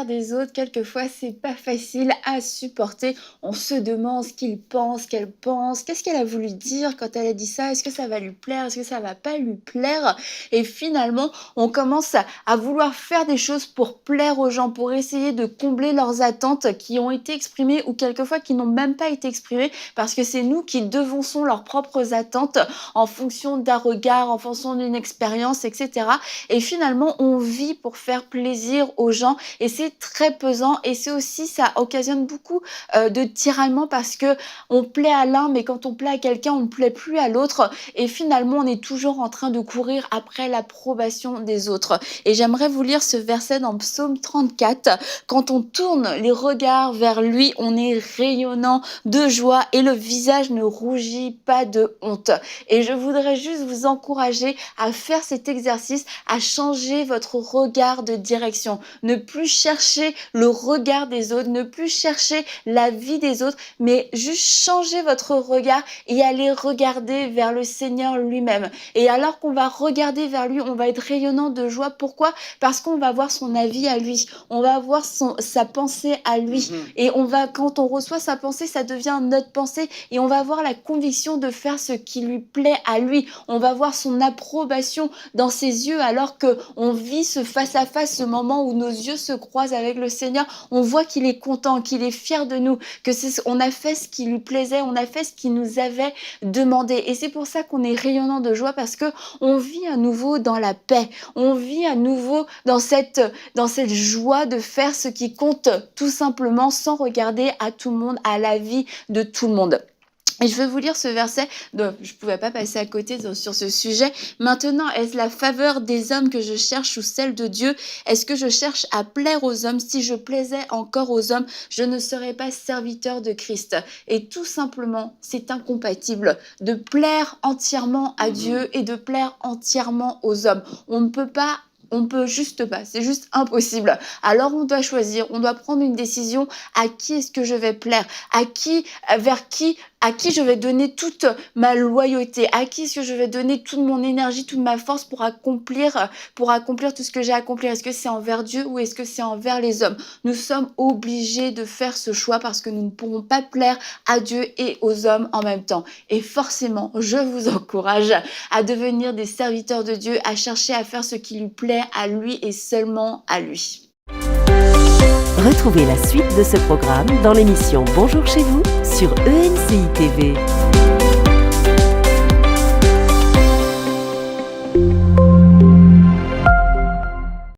regard des autres, quelquefois, c'est pas facile à supporter. On se demande ce qu'il pense, qu'elle pense, qu'est-ce qu'elle a voulu dire quand elle a dit ça? Est-ce que ça va lui plaire? Est-ce que ça va pas lui plaire? Et finalement, on commence à vouloir faire des choses pour plaire aux gens, pour essayer de combler leurs attentes qui ont été exprimées ou quelquefois qui n'ont même pas été exprimées parce que c'est nous qui devançons leurs propres attentes en fonction d'un regard, en fonction d'une expérience, etc. Et finalement, on vit pour faire plaisir aux gens et c'est très pesant et c'est aussi, ça occasionne beaucoup de tiraillements parce que on plaît à l'un, mais quand on plaît à quelqu'un, on ne plaît plus à l'autre et finalement, on est toujours en train de courir après l'approbation des autres. Et j'aimerais vous lire ce verset dans Psaume 34. Quand on tourne les regards vers lui, on est rayonnant de joie et le visage ne rougit pas de honte. Et je voudrais juste vous encourager à faire cet exercice, à changer votre regard de direction. Ne plus chercher le regard des autres, ne plus chercher la vie des autres, mais juste changer votre regard et aller regarder vers le Seigneur lui-même. Et alors qu'on va regarder vers lui, on va être rayonnant de joie. Pourquoi? Parce qu'on va voir son avis à lui, on va voir sa pensée à lui. Et quand on reçoit sa pensée, ça devient notre pensée et on va avoir la conviction de faire ce qui lui plaît à lui. On va voir son approbation dans ses yeux alors qu'on vit ce face-à-face, ce moment où nos yeux se croisent avec le Seigneur. On voit qu'il est content, qu'il est fier de nous, on a fait ce qui lui plaisait, on a fait ce qu'il nous avait demandé. Et c'est pour ça qu'on est rayonnant de joie parce que on vit à nouveau dans la paix. On vit à nouveau dans cette joie de faire ce qui compte tout simplement sans regarder à tout le monde, à la vie de tout le monde. Et je vais vous lire ce verset, donc je ne pouvais pas passer à côté sur ce sujet. Maintenant, est-ce la faveur des hommes que je cherche ou celle de Dieu? Est-ce que je cherche à plaire aux hommes? Si je plaisais encore aux hommes, je ne serais pas serviteur de Christ. Et tout simplement, c'est incompatible de plaire entièrement à Dieu et de plaire entièrement aux hommes. On peut juste pas, c'est juste impossible. Alors on doit choisir, on doit prendre une décision. À qui est-ce que je vais plaire? À qui je vais donner toute ma loyauté? À qui est-ce que je vais donner toute mon énergie, toute ma force pour accomplir tout ce que j'ai à accomplir? Est-ce que c'est envers Dieu ou est-ce que c'est envers les hommes? Nous sommes obligés de faire ce choix parce que nous ne pourrons pas plaire à Dieu et aux hommes en même temps. Et forcément, je vous encourage à devenir des serviteurs de Dieu, à chercher à faire ce qui lui plaît à lui et seulement à lui. Retrouvez la suite de ce programme dans l'émission Bonjour chez vous sur ENCI TV.